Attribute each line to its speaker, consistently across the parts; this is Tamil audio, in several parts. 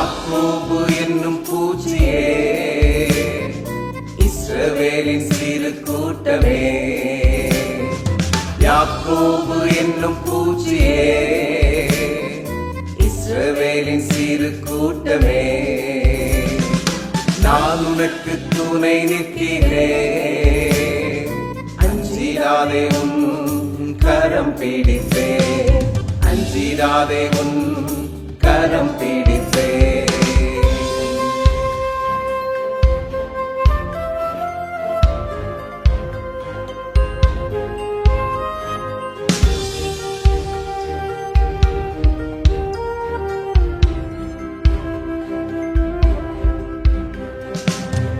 Speaker 1: யாக்கோபு என்னும் பூச்சியே, இஸ்ரவேலின் சிறு கூட்டமே. யாக்கோபு என்னும் பூச்சியே, இஸ்ரவேலின் சிறு கூட்டமே. நான் உனக்கு துணை நிற்கிறேன், அஞ்சிடாதே உன் கரம் பிடிப்பேன், அஞ்சிடாதே உன் கரம் பிடிப்பேன்.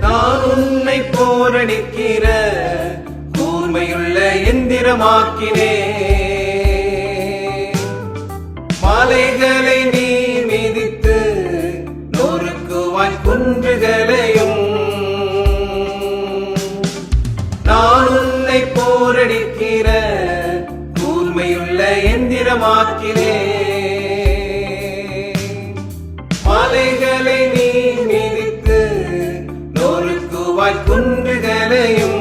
Speaker 1: நான் உன்னை போரடிக்கிற கூர்மையுள்ள எந்திரமாக்கினேன். மலைகளை நீ மிதித்து நொறுக்குவாய் குன்றுகளையும். நான் உன்னை போரடிக்கிற கூர்மையுள்ள எந்திரமாக்கினேன். மலைகளை நீ மிதித்து நொறுக்குவாய் குன்றுகளையும்.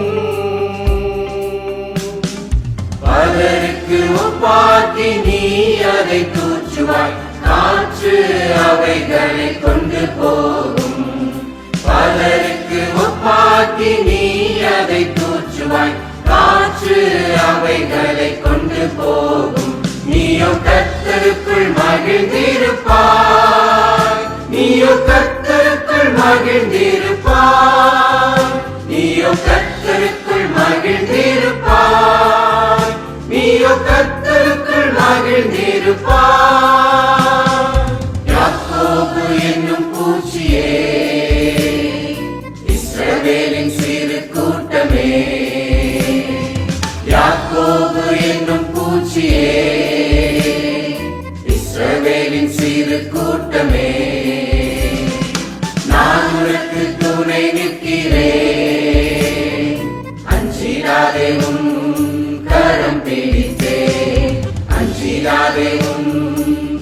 Speaker 1: பலருக்கு ஒப்பாக்கி நீ அதை தூற்றுவாய், காற்று அவைகளை கொண்டு போகும். பலருக்கு ஒப்பாக்கி நீ அதை தூற்றுவாய், காற்று அவைகளை கொண்டு போகும். நீயோ கர்த்தருக்குள் மகிழ்ந்திருப்பாய், நீயோ கர்த்தருக்குள் மகிழ்ந்திருப்பாய், நீயோ கர்த்தருக்குள் மகிழ்ந்திருப்பாய், நீயோ கர்த்தருக்குள் மகிழ்ந்திருப்பாய். யாக்கோபு என்னும் பூச்சியே, இஸ்ரவேலின் சிறு கூட்டமே. யாக்கோபு என்னும் பூச்சியே, இஸ்ரவேலின் சிறு கூட்டமே. நான் உனக்கு துணை நிற்கிறேன், அஞ்சிடாதே உன் கரம் பிடித்தேன், அஞ்சிடாதே உன்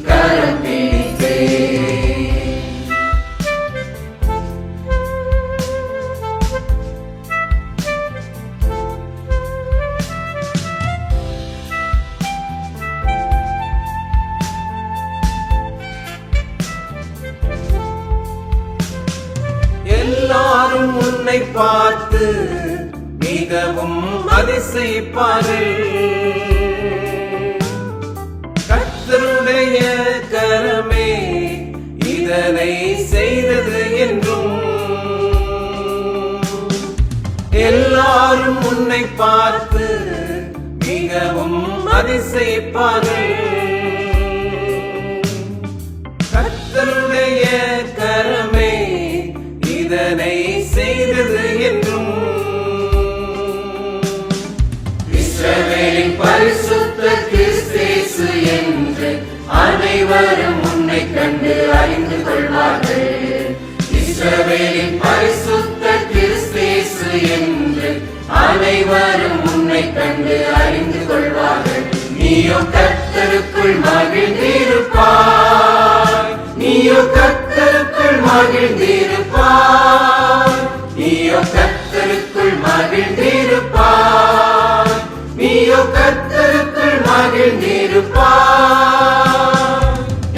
Speaker 1: கரம் பிடித்தேன். எல்லாரும் உன்னை பார்த்து மிகவும் அதிசயிப்பார்கள். கர்த்தருடைய கரமே இதனை செய்தது என்றும். எல்லாரும் உன்னை பார்த்து மிகவும் அதிசயிப்பார்கள். கர்த்தருடைய கரமே இதனை செய்தது என்றும். இஸ்ரவேலின் பரிசுத்த கிறிஸ்து என்று அனைவரும் உன்னை கண்டு அறிந்து கொள்வார்கள். இஸ்ரவேலின் பரிசுத்த கிறிஸ்து என்று அனைவரும் உன்னை கண்டு அறிந்து கொள்வார்கள். நீயோ கர்த்தருக்குள் மகிழ்ந்திருப்பாய், நீயோ கர்த்தருக்குள் மகிழ்ந்திருப்பாய், நீயோ கர்த்தருக்குள் மகிழ்ந்திருப்பாய், நீயோ கர்த்தருக்குள் மகிழ்ந்திருப்பாய்.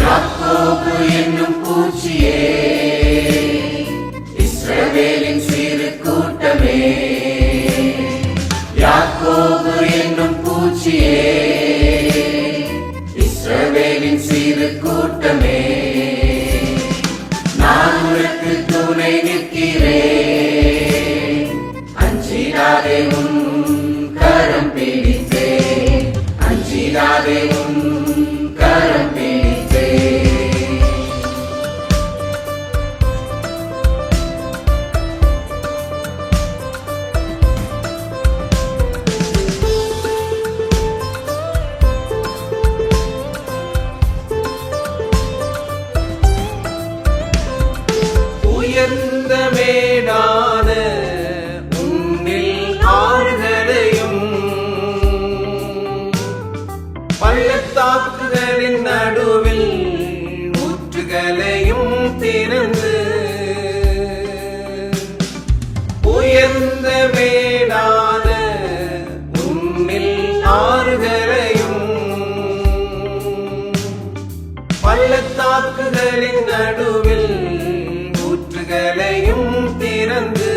Speaker 1: யாக்கோபு என்னும் பூச்சியே, இஸ்ரவேலின் சிறு கூட்டமே. யாக்கோபு என்னும் பூச்சியே, இஸ்ரவேலின் சிறு கூட்டமே. நான் உனக்கு துணை நிற்கிறேன், அஞ்சிடாதே உன் கரம் பிடித்தேன், அஞ்சிடாதே உன் கரம் பிடித்தேன். உயர்ந்த மேடான உன்னில் ஆறுகளையும், பள்ளத்தாக்குகளின் நடுவில் ஊற்றுகளையும் திறந்து உயர்ந்த மேடான உன்னில் ஆறுதலையும் பள்ளத்தாக்குகளின் நடுவில் ஊற்றுகளையும் திறந்து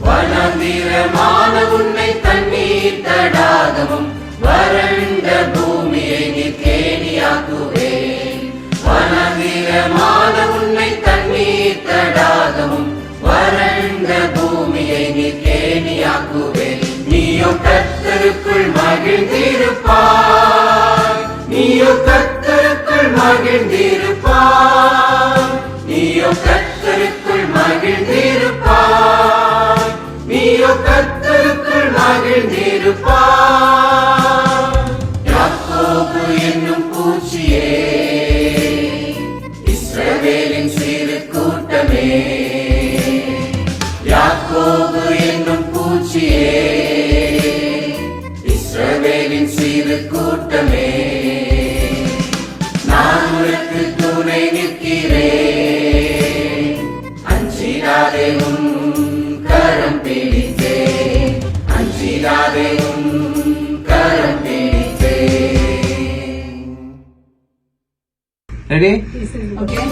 Speaker 1: வனாந்திரமான உன்னை தண்ணீர் தடாகமும் வறண்ட பூமியை நீர் கேணியாக்குவேன். வனாந்திரமான உன்னை தண்ணீர் தடாகமும் வறண்ட பூமியை நீர் கேணியாக்குவேன். நீயோ கர்த்தருக்குள் மகிழ்ந்திருப்பாய், நீயோ கர்த்தருக்குள் மகிழ்ந்திருப்பாய், நீயோ கர்த்தருக்குள் மகிழ்ந்திருப்பாய், நீயோ கர்த்தருக்குள் மகிழ்ந்திருப்பாய். யாக்கோபு என்னும் பூச்சியே, இஸ்ரவேலின் சிறு கூட்டமே, யாக்கோபு என்னும் பூச்சியே, இஸ்ரவேலின் சிறு கூட்டமே, நான் உனக்கு துணை நிற்கிறேன். அஞ்சிடாதே உன் கரம் பிடித்தேன், அஞ்சிடாதே உன் கரம் பிடித்தேன்.
Speaker 2: ரெடி?
Speaker 3: Okay.